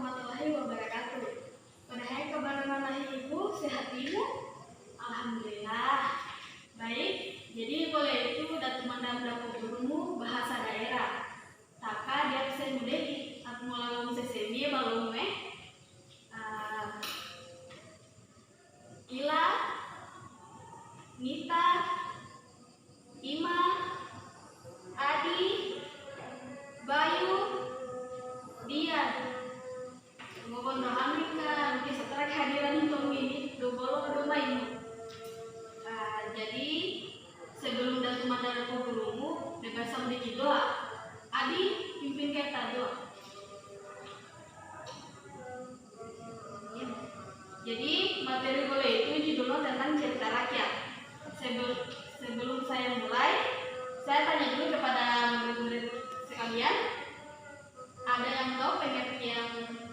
warahmatullahi wabarakatuh. Padahal kabar mana ibu, sehat ibu? Alhamdulillah. Baik, jadi boleh itu datu mandam daku gurumu bahasa daerah. Taka dia bisa mudegi, aku mau sesemi balong Ila, Nita, Ima, Adi, Bayu, Dian. Ngomong dohamika, nanti setelah kehadiran itu ini dobolo domain. Jadi sebelum datu mandara gurumu, debasa mendeki doa. Adi pimpin kita doa. Jadi materi boleh itu judulnya tentang cerita rakyat. Sebelum saya mulai, saya tanya dulu kepada murid-murid sekalian, ada yang tahu pengertian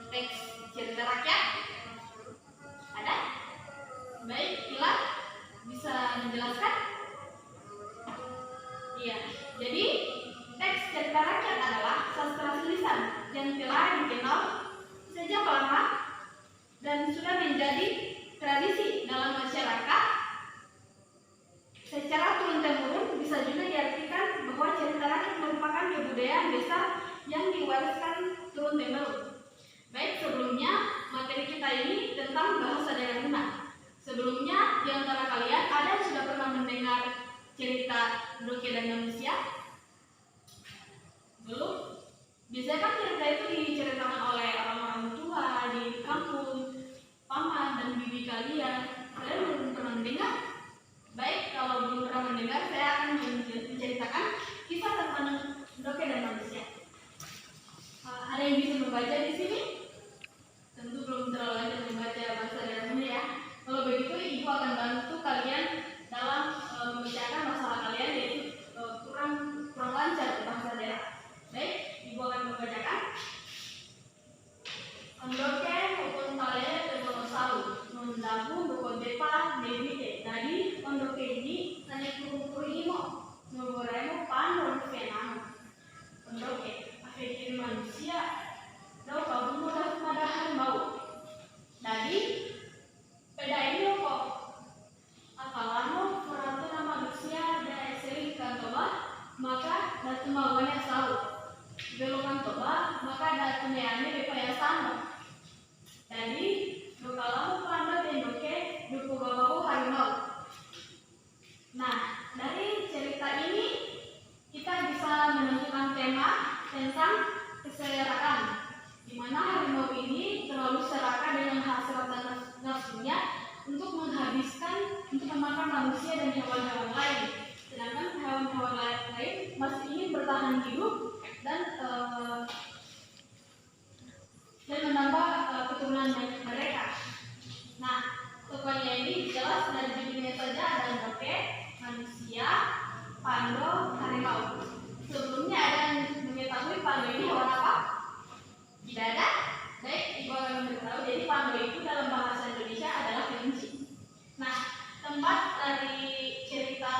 teks cerita rakyat? Ada? Baik, Ila bisa menjelaskan? Iya, jadi teks cerita rakyat adalah sastra tulisan yang telah dikenal sejak lama dan sudah menjadi tradisi dalam masyarakat. Secara turun-temurun bisa juga diartikan bahwa cerita rakyat merupakan kebudayaan besar yang diwariskan turun-temurun. Baik, sebelumnya materi kita ini tentang bahasa daerah guna. Sebelumnya di antara kalian ada yang sudah pernah mendengar cerita Doke dan Manusia? Belum? Biasanya kan cerita itu diceritakan oleh orang-orang tua di kampung, paman dan bibi kalian. Kalian belum pernah mendengar? Baik, kalau belum pernah mendengar, saya akan menceritakan kisah tentang Doke dan Manusia. Ada yang bisa membaca di sini? Tentu belum terlalu lanjut membaca bahasa daerahnya ya. Kalau begitu, ibu akan bantu kalian dalam memecahkan masalah kalian, yaitu kurang lancar bahasa daerah. Baik, ibu akan membacakan. Ondoke hukun tale tergonosaru, nondagu bukodepa nebite. Tadi ondoke ini hanya kuri imo, ngoremo pan kenano. Ondoke, akhirnya manusia, dau kamu mudah mau. Tadi peda ini kok. Akalano peraturan manusia dan sering kantoba, maka datu mauannya selalu. Belokan toba, maka datu meane bepaya sama. Jadi, dokalamu panda tendoke, duku babaku harimau. Nah, dari cerita ini kita bisa menentukan tema tentang keserakahan, di mana harimau ini terlalu serakah dengan hasrat dan nafsunya untuk memakan manusia dan hewan-hewan lain. Sedangkan hewan-hewan lain masih ingin bertahan hidup dan menambah keturunan mereka. Nah, tokohnya ini jelas dari judulnya saja ada Doke, manusia, Pando, harimau. Sebelumnya ada yang mengetahui Pando ini hewan apa? Tidak ada? Baik, ibu akan memberitahu. Jadi Pando itu dalam bahasa Indonesia adalah kelinci. Nah, tempat dari cerita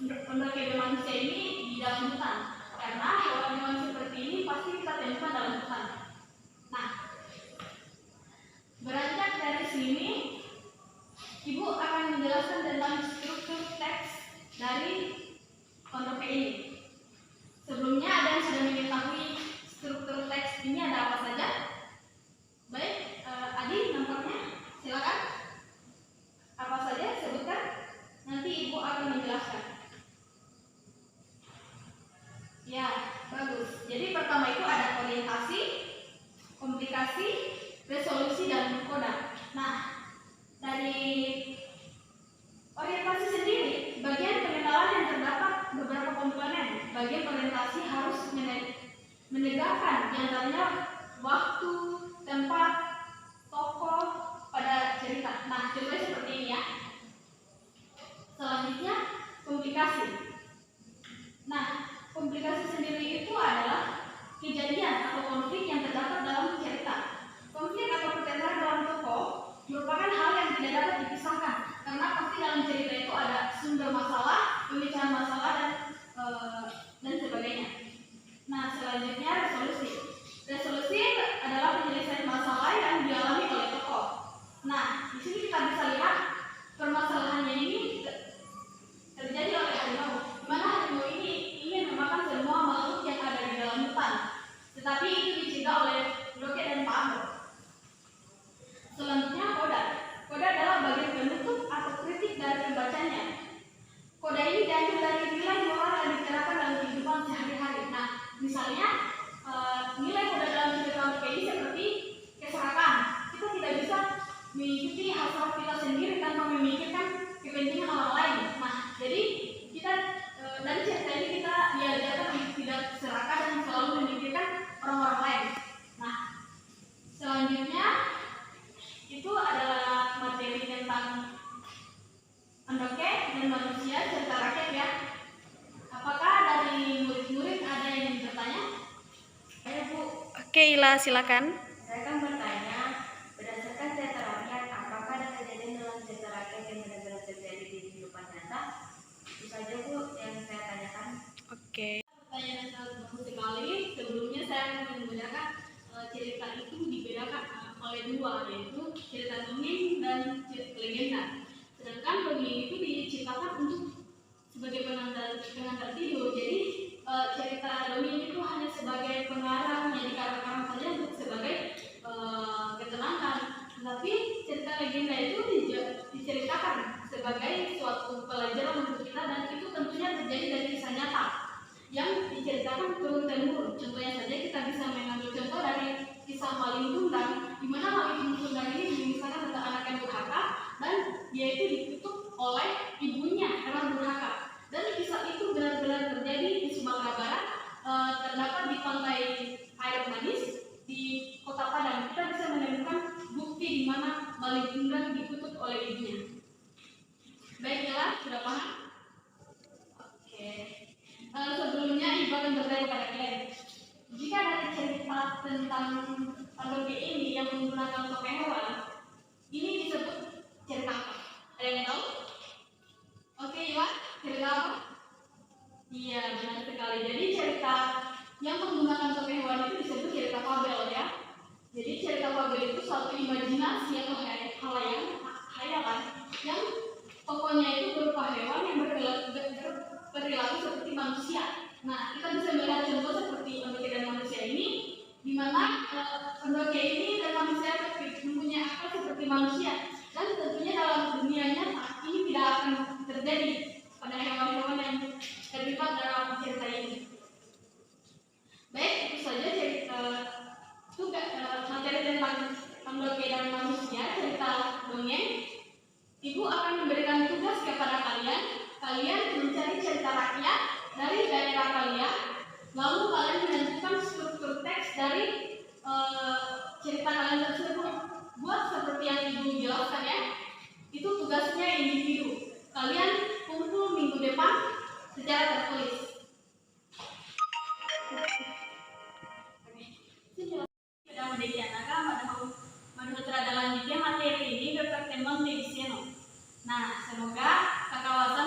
Doke dan manusia ini di dalam hutan. Karena hewan-hewan seperti ini pasti kita temukan dalam hutan. Nah, beranjak dari sini, ibu akan menjelaskan tentang struktur teks dari Doke ini. Sebelumnya ada yang sudah mengetahui struktur teks ini ada apa saja? Baik, Adi nampaknya, silakan. Apa saja sebutkan? Nanti ibu akan menjelaskan. Ya, bagus. Jadi pertama itu ada orientasi, komplikasi, resolusi, dan koda. Nah, dari orientasi sendiri, bagian pengenalan yang terdapat beberapa komponen. Bagian orientasi harus menegakkan diantaranya waktu, tempat, tokoh pada cerita. Nah, contohnya seperti ini ya. Selanjutnya, komplikasi. Nah, komplikasi sendiri itu adalah kejadian atau konflik yang terdapat dalam cerita. Konflik atau pertengkaran dalam tokoh merupakan hal yang tidak dapat dipisahkan, karena pasti dalam cerita itu ada sumber masalah, pemicahan masalah, dan sebagainya. Nah, selanjutnya resolusi. Resolusi adalah penyelesaian tidak oleh Doke dan Pak Ando. Selanjutnya koda. Koda adalah bagian penutup atau kritik dari pembacanya. Koda ini diambil dari nilai moral yang diterapkan dalam kehidupan sehari-hari. Nah, misalnya nilai koda dalam cerita Doke ini seperti keserakahan. Kita tidak bisa mengikuti hasrat kita sendiri tanpa memikirkan kepentingan orang lain. Nah, jadi kita dari cerita ini kita diajarkan untuk tidak serakah dan selalu memikirkan orang-orang lain. Nah, selanjutnya itu adalah materi tentang Andoke dan manusia serta rakyat ya. Apakah dari murid-murid ada yang ingin bertanya? Ayo Bu. Oke, Ila, silakan. Saya kan bertanya, berdasarkan cerita rakyat, apakah ada kejadian dalam cerita rakyat yang benar-benar terjadi di kehidupan nyata? Itu saja Bu yang saya tanyakan. Oke. Pertanyaan yang sangat bagus sekali. Sebelumnya saya menggunakan cerita itu dibedakan oleh dua, yaitu cerita dongeng dan cerita legenda. Sedangkan dongeng itu diciptakan untuk sebagai pengantar tidur. Jadi cerita dongeng itu hanya sebagai pengarang yang dikarang-karang saja untuk sebagai ketenangan. Tapi cerita legenda itu diceritakan sebagai suatu pelajaran untuk kita dan itu tentunya terjadi dari kisah nyata yang diceritakan turun temurun. Contohnya saja kita bisa mengambil contoh dari kisah Malin Kundang, di mana Malin Kundang ini mengisahkan tentang anak yang durhaka dan dia itu dikutuk oleh ibunya karena durhaka. Dan kisah itu benar-benar terjadi di Sumatera Barat, terdapat di pantai air manis di Kota Padang. Kita bisa menemukan bukti di mana Malin Kundang dikutuk oleh ibunya. Baiklah, sudah paham? Oke. Sebelumnya Ibu akan bertanya pada kalian. Jika dari cerita tentang Andoke ini yang menggunakan topeng hewan, ini disebut cerita apa? Ada yang tahu? Oke, Iwan, cerita apa? Iya, benar sekali. Jadi cerita yang menggunakan topeng hewan itu disebut cerita fabel ya. Jadi cerita fabel itu suatu imajinasi atau hayalan yang tokohnya itu berupa hewan yang berperilaku seperti manusia. Nah, kita bisa melihat contoh seperti Andoke dan manusia ini, di mana Andoke ini dan manusia mempunyai akal seperti manusia, dan tentunya dalam dunia nyata ini tidak akan terjadi pada hewan-hewan yang terlibat dalam cerita ini. Baik, itu saja cerita materi tentang Andoke dan manusia, cerita dongeng. Ibu akan memberikan tugas kepada kalian. Kalian mencari cerita rakyat dari daerah kalian, lalu kalian menentukan struktur teks dari cerita kalian tersebut. Buat seperti yang Ibu jelaskan ya. Itu tugasnya individu. Kalian kumpul minggu depan secara tertulis. Sudah Madhutradala materi ini berpertemuan di sini. Nah, semoga kekawasan